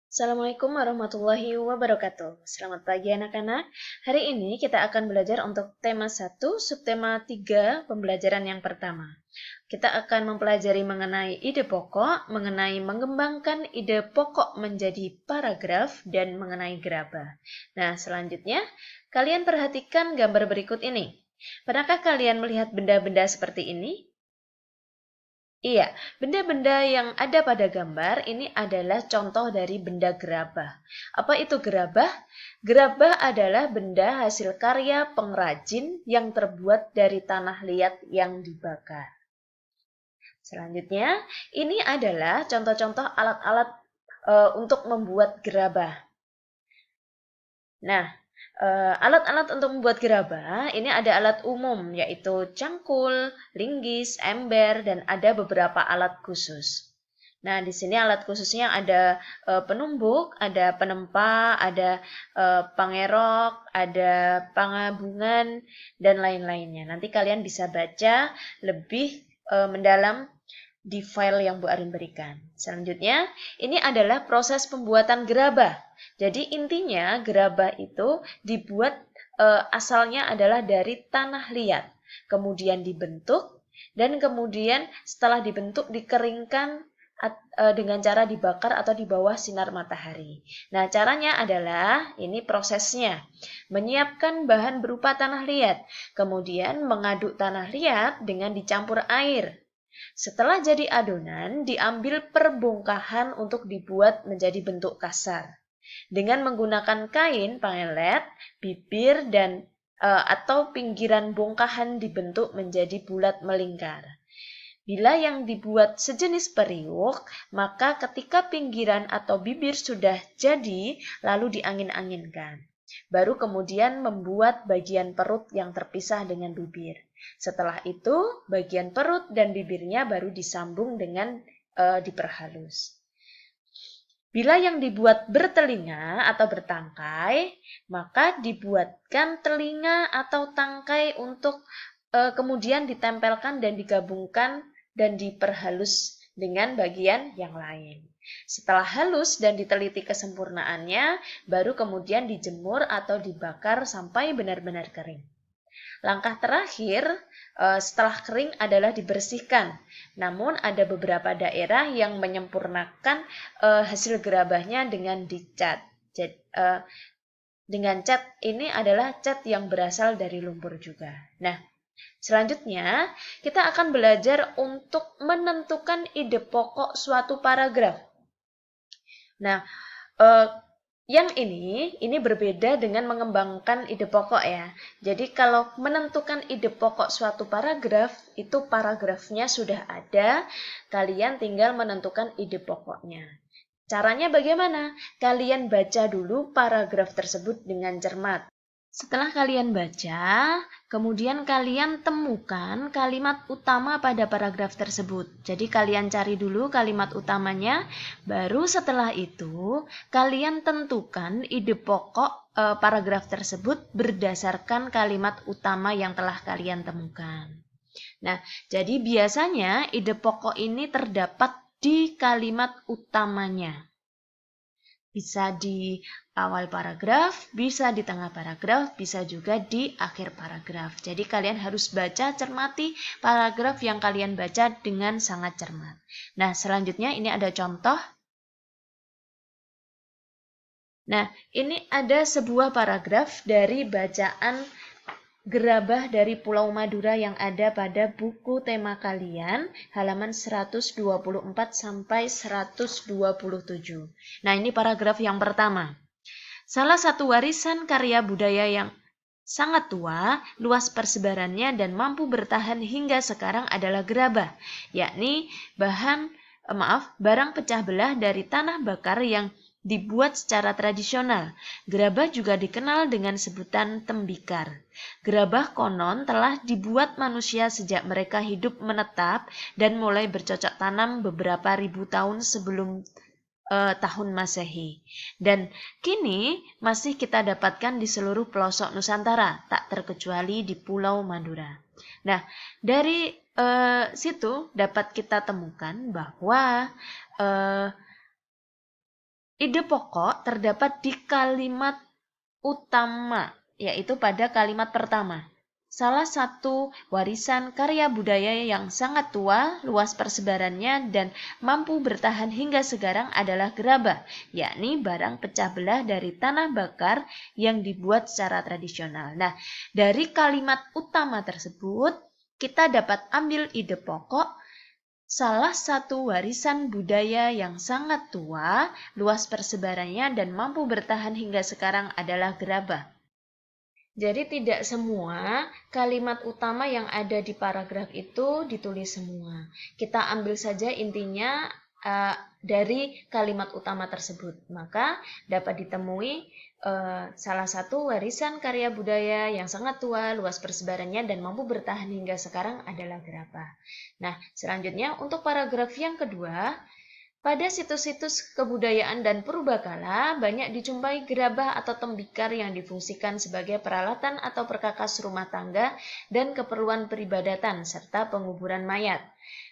Assalamualaikum warahmatullahi wabarakatuh. Selamat pagi anak-anak. Hari ini kita akan belajar untuk tema 1, subtema 3, pembelajaran yang pertama. Kita akan mempelajari mengenai ide pokok, mengenai mengembangkan ide pokok menjadi paragraf, dan mengenai gerabah. Nah, selanjutnya, kalian perhatikan gambar berikut ini. Pernahkah kalian melihat benda-benda seperti ini? Iya, benda-benda yang ada pada gambar ini adalah contoh dari benda gerabah. Apa itu gerabah? Gerabah adalah benda hasil karya pengrajin yang terbuat dari tanah liat yang dibakar. Selanjutnya, ini adalah contoh-contoh alat-alat untuk membuat gerabah. Nah, alat-alat untuk membuat gerabah ini ada alat umum yaitu cangkul, linggis, ember, dan ada beberapa alat khusus. Nah, di sini alat khususnya ada penumbuk, ada penempa, ada pangerok, ada pangabungan, dan lain-lainnya. Nanti kalian bisa baca lebih mendalam di file yang Bu Arin berikan. Selanjutnya, ini adalah proses pembuatan gerabah. Jadi intinya gerabah itu dibuat asalnya adalah dari tanah liat, kemudian dibentuk, dan kemudian setelah dibentuk dikeringkan dengan cara dibakar atau di bawah sinar matahari. Nah, caranya adalah ini prosesnya. Menyiapkan bahan berupa tanah liat, kemudian mengaduk tanah liat dengan dicampur air. Setelah jadi adonan, diambil perbongkahan untuk dibuat menjadi bentuk kasar. Dengan menggunakan kain, pangelet, bibir, dan atau pinggiran bongkahan dibentuk menjadi bulat melingkar. Bila yang dibuat sejenis periuk, maka ketika pinggiran atau bibir sudah jadi, lalu diangin-anginkan. Baru kemudian membuat bagian perut yang terpisah dengan bibir. Setelah itu, bagian perut dan bibirnya baru disambung dengan diperhalus. Bila yang dibuat bertelinga atau bertangkai, maka dibuatkan telinga atau tangkai untuk kemudian ditempelkan dan digabungkan dan diperhalus dengan bagian yang lain. Setelah halus dan diteliti kesempurnaannya, baru kemudian dijemur atau dibakar sampai benar-benar kering. Langkah terakhir setelah kering adalah dibersihkan. Namun ada beberapa daerah yang menyempurnakan hasil gerabahnya dengan dicat. Dengan cat ini adalah cat yang berasal dari lumpur juga. Nah, selanjutnya, kita akan belajar untuk menentukan ide pokok suatu paragraf. Nah, yang ini berbeda dengan mengembangkan ide pokok ya. Jadi kalau menentukan ide pokok suatu paragraf, itu paragrafnya sudah ada, kalian tinggal menentukan ide pokoknya. Caranya bagaimana? Kalian baca dulu paragraf tersebut dengan cermat. Setelah kalian baca, kemudian kalian temukan kalimat utama pada paragraf tersebut. Jadi kalian cari dulu kalimat utamanya, baru setelah itu kalian tentukan ide pokok paragraf tersebut berdasarkan kalimat utama yang telah kalian temukan. Nah, jadi biasanya ide pokok ini terdapat di kalimat utamanya. Bisa di awal paragraf, bisa di tengah paragraf, bisa juga di akhir paragraf. Jadi kalian harus baca, cermati paragraf yang kalian baca dengan sangat cermat. Nah, selanjutnya ini ada contoh. Nah, ini ada sebuah paragraf dari bacaan gerabah dari Pulau Madura yang ada pada buku tema kalian halaman 124 sampai 127. Nah, ini paragraf yang pertama. Salah satu warisan karya budaya yang sangat tua, luas persebarannya dan mampu bertahan hingga sekarang adalah gerabah, yakni barang pecah belah dari tanah bakar yang dibuat secara tradisional. Gerabah juga dikenal dengan sebutan tembikar. Gerabah konon telah dibuat manusia sejak mereka hidup menetap dan mulai bercocok tanam beberapa ribu tahun sebelum tahun Masehi. Dan kini masih kita dapatkan di seluruh pelosok Nusantara, tak terkecuali di Pulau Madura. Nah, dari situ dapat kita temukan bahwa ide pokok terdapat di kalimat utama, yaitu pada kalimat pertama. Salah satu warisan karya budaya yang sangat tua, luas persebarannya, dan mampu bertahan hingga sekarang adalah gerabah, yakni barang pecah belah dari tanah bakar yang dibuat secara tradisional. Nah, dari kalimat utama tersebut, kita dapat ambil ide pokok. Salah satu warisan budaya yang sangat tua, luas persebarannya, dan mampu bertahan hingga sekarang adalah gerabah. Jadi tidak semua kalimat utama yang ada di paragraf itu ditulis semua. Kita ambil saja intinya dari kalimat utama tersebut. Maka dapat ditemui salah satu warisan karya budaya yang sangat tua, luas persebarannya, dan mampu bertahan hingga sekarang adalah gerabah. Nah, selanjutnya untuk paragraf yang kedua, pada situs-situs kebudayaan dan purbakala banyak dijumpai gerabah atau tembikar yang difungsikan sebagai peralatan atau perkakas rumah tangga dan keperluan peribadatan serta penguburan mayat.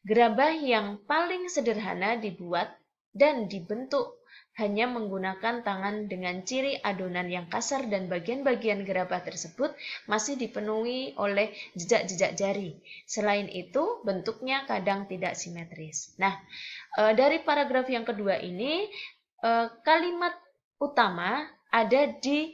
Gerabah yang paling sederhana dibuat dan dibentuk hanya menggunakan tangan dengan ciri adonan yang kasar dan bagian-bagian gerabah tersebut masih dipenuhi oleh jejak-jejak jari. Selain itu, bentuknya kadang tidak simetris. Nah, dari paragraf yang kedua ini, kalimat utama ada di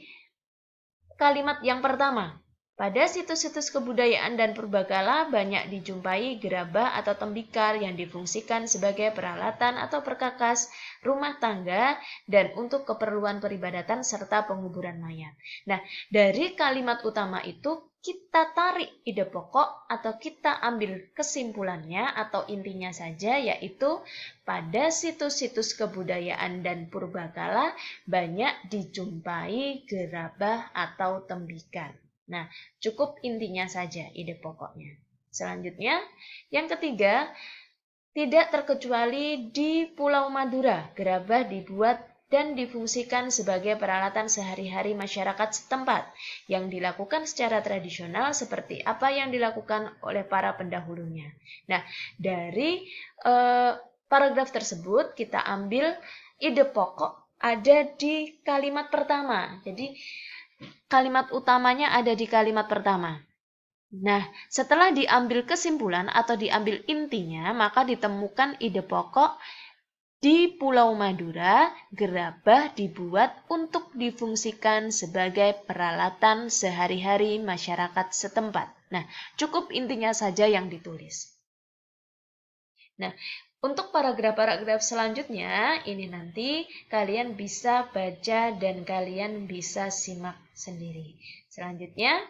kalimat yang pertama. Pada situs-situs kebudayaan dan purbakala banyak dijumpai gerabah atau tembikar yang difungsikan sebagai peralatan atau perkakas rumah tangga dan untuk keperluan peribadatan serta penguburan mayat. Nah, dari kalimat utama itu kita tarik ide pokok atau kita ambil kesimpulannya atau intinya saja, yaitu pada situs-situs kebudayaan dan purbakala banyak dijumpai gerabah atau tembikar. Nah, cukup intinya saja ide pokoknya. Selanjutnya, yang ketiga, tidak terkecuali di Pulau Madura, gerabah dibuat dan difungsikan sebagai peralatan sehari-hari masyarakat setempat yang dilakukan secara tradisional seperti apa yang dilakukan oleh para pendahulunya. Nah, dari paragraf tersebut kita ambil ide pokok ada di kalimat pertama. Jadi, kalimat utamanya ada di kalimat pertama. Nah, setelah diambil kesimpulan atau diambil intinya, maka ditemukan ide pokok di Pulau Madura, gerabah dibuat untuk difungsikan sebagai peralatan sehari-hari masyarakat setempat. Nah, cukup intinya saja yang ditulis. Nah, untuk paragraf-paragraf selanjutnya, ini nanti kalian bisa baca dan kalian bisa simak sendiri. Selanjutnya,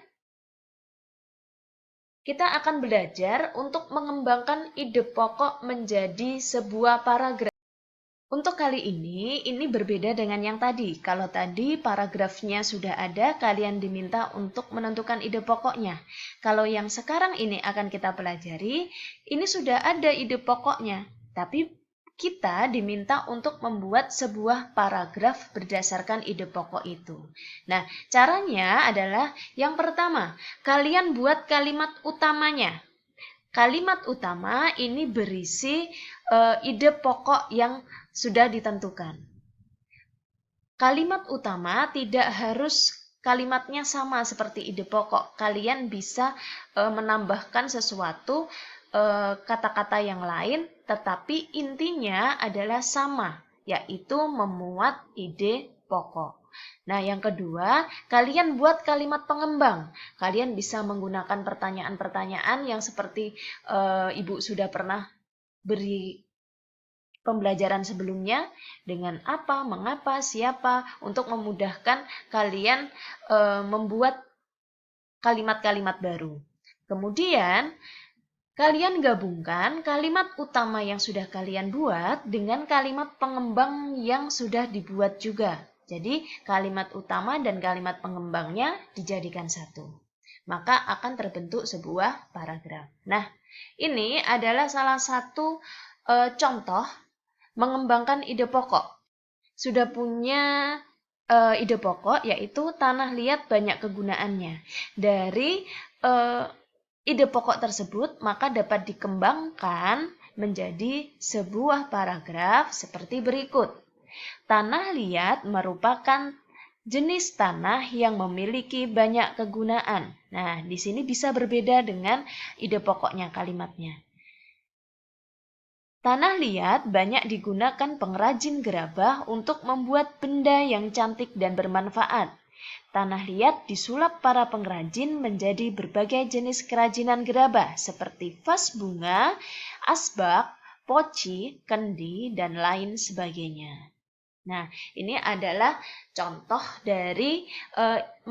kita akan belajar untuk mengembangkan ide pokok menjadi sebuah paragraf. Untuk kali ini berbeda dengan yang tadi. Kalau tadi paragrafnya sudah ada, kalian diminta untuk menentukan ide pokoknya. Kalau yang sekarang ini akan kita pelajari, ini sudah ada ide pokoknya. Tapi kita diminta untuk membuat sebuah paragraf berdasarkan ide pokok itu. Nah, caranya adalah yang pertama, kalian buat kalimat utamanya. Kalimat utama ini berisi ide pokok yang sudah ditentukan. Kalimat utama tidak harus kalimatnya sama seperti ide pokok. Kalian bisa menambahkan sesuatu kata-kata yang lain, tetapi intinya adalah sama, yaitu memuat ide pokok. Nah, yang kedua, kalian buat kalimat pengembang. Kalian bisa menggunakan pertanyaan-pertanyaan yang seperti Ibu sudah pernah beri pembelajaran sebelumnya, dengan apa, mengapa, siapa, untuk memudahkan kalian membuat kalimat-kalimat baru. Kemudian, kalian gabungkan kalimat utama yang sudah kalian buat dengan kalimat pengembang yang sudah dibuat juga. Jadi, kalimat utama dan kalimat pengembangnya dijadikan satu. Maka akan terbentuk sebuah paragraf. Nah, ini adalah salah satu contoh mengembangkan ide pokok. Sudah punya ide pokok, yaitu tanah liat banyak kegunaannya. Dari ide pokok tersebut, maka dapat dikembangkan menjadi sebuah paragraf seperti berikut. Tanah liat merupakan jenis tanah yang memiliki banyak kegunaan. Nah, di sini bisa berbeda dengan ide pokoknya kalimatnya. Tanah liat banyak digunakan pengrajin gerabah untuk membuat benda yang cantik dan bermanfaat. Tanah liat disulap para pengrajin menjadi berbagai jenis kerajinan gerabah seperti vas bunga, asbak, poci, kendi, dan lain sebagainya. Nah, ini adalah contoh dari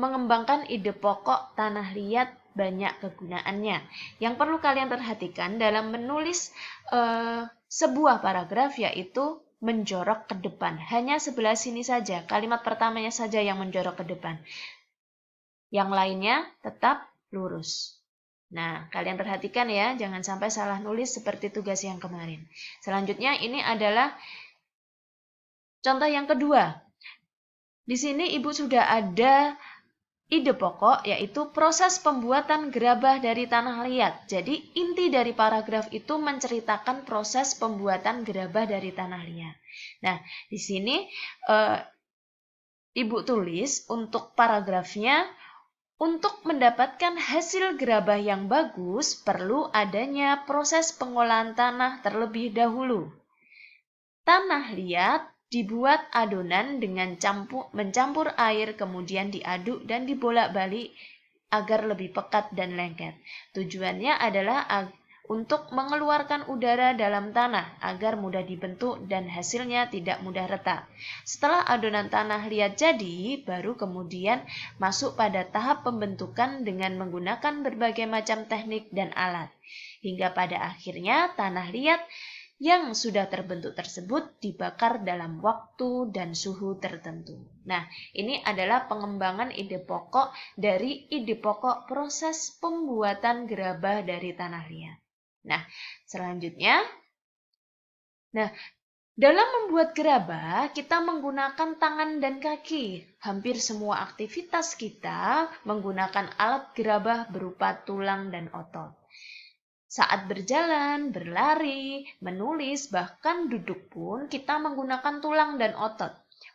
mengembangkan ide pokok tanah liat banyak kegunaannya. Yang perlu kalian perhatikan dalam menulis sebuah paragraf yaitu menjorok ke depan. Hanya sebelah sini saja, kalimat pertamanya saja yang menjorok ke depan. Yang lainnya tetap lurus. Nah, kalian perhatikan ya, jangan sampai salah nulis seperti tugas yang kemarin. Selanjutnya ini adalah contoh yang kedua. Di sini Ibu sudah ada ide pokok, yaitu proses pembuatan gerabah dari tanah liat. Jadi, inti dari paragraf itu menceritakan proses pembuatan gerabah dari tanah liat. Nah, di sini Ibu tulis untuk paragrafnya, untuk mendapatkan hasil gerabah yang bagus, perlu adanya proses pengolahan tanah terlebih dahulu. Tanah liat dibuat adonan dengan mencampur air, kemudian diaduk dan dibolak-balik agar lebih pekat dan lengket. Tujuannya adalah untuk mengeluarkan udara dalam tanah agar mudah dibentuk dan hasilnya tidak mudah retak. Setelah adonan tanah liat jadi, baru kemudian masuk pada tahap pembentukan dengan menggunakan berbagai macam teknik dan alat. Hingga pada akhirnya tanah liat yang sudah terbentuk tersebut dibakar dalam waktu dan suhu tertentu. Nah, ini adalah pengembangan ide pokok dari ide pokok proses pembuatan gerabah dari tanah liat. Nah, selanjutnya, dalam membuat gerabah, kita menggunakan tangan dan kaki. Hampir semua aktivitas kita menggunakan alat gerabah berupa tulang dan otot. Saat berjalan, berlari, menulis, bahkan duduk pun kita menggunakan tulang dan otot.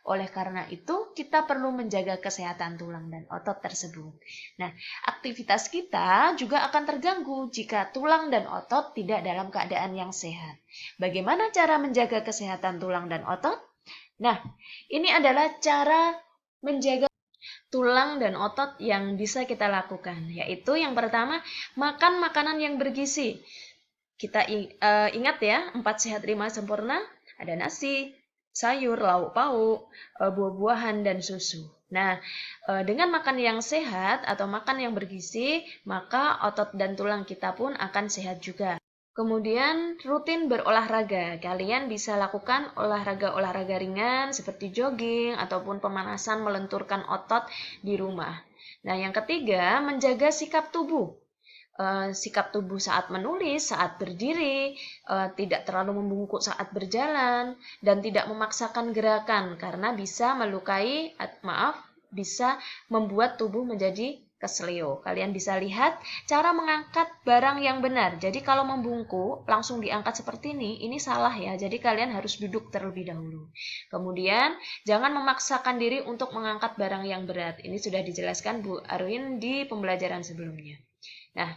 Oleh karena itu, kita perlu menjaga kesehatan tulang dan otot tersebut. Nah, aktivitas kita juga akan terganggu jika tulang dan otot tidak dalam keadaan yang sehat. Bagaimana cara menjaga kesehatan tulang dan otot? Nah, ini adalah cara menjaga tulang dan otot yang bisa kita lakukan, yaitu yang pertama, makan makanan yang bergizi. Kita ingat ya, 4 sehat 5 sempurna, ada nasi, sayur, lauk pauk, buah-buahan, dan susu. Nah, dengan makan yang sehat atau makan yang bergizi, maka otot dan tulang kita pun akan sehat juga. Kemudian rutin berolahraga. Kalian bisa lakukan olahraga-olahraga ringan seperti jogging ataupun pemanasan melenturkan otot di rumah. Nah, yang ketiga, menjaga sikap tubuh. Sikap tubuh saat menulis, saat berdiri, tidak terlalu membungkuk saat berjalan, dan tidak memaksakan gerakan karena bisa bisa membuat tubuh menjadi kesleo. Kalian bisa lihat cara mengangkat barang yang benar. Jadi kalau membungkuk langsung diangkat seperti ini salah ya. Jadi kalian harus duduk terlebih dahulu. Kemudian jangan memaksakan diri untuk mengangkat barang yang berat. Ini sudah dijelaskan Bu Arwin di pembelajaran sebelumnya. Nah,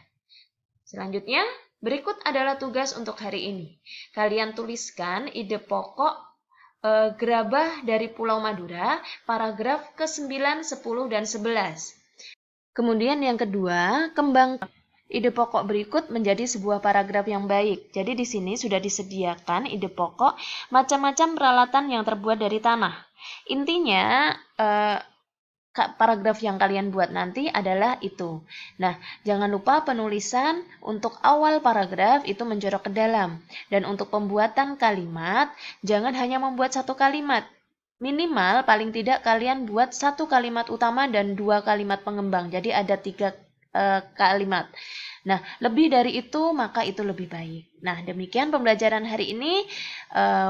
selanjutnya berikut adalah tugas untuk hari ini. Kalian tuliskan ide pokok gerabah dari Pulau Madura, paragraf ke-9, 10, dan 11. Kemudian yang kedua, kembangkan ide pokok berikut menjadi sebuah paragraf yang baik. Jadi di sini sudah disediakan ide pokok macam-macam peralatan yang terbuat dari tanah. Intinya paragraf yang kalian buat nanti adalah itu. Nah, jangan lupa penulisan untuk awal paragraf itu menjorok ke dalam. Dan untuk pembuatan kalimat, jangan hanya membuat satu kalimat. Minimal paling tidak kalian buat 1 kalimat utama dan 2 kalimat pengembang. Jadi ada 3 kalimat. Nah, lebih dari itu maka itu lebih baik. Nah, demikian pembelajaran hari ini.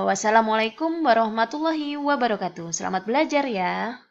Wassalamualaikum warahmatullahi wabarakatuh. Selamat belajar ya.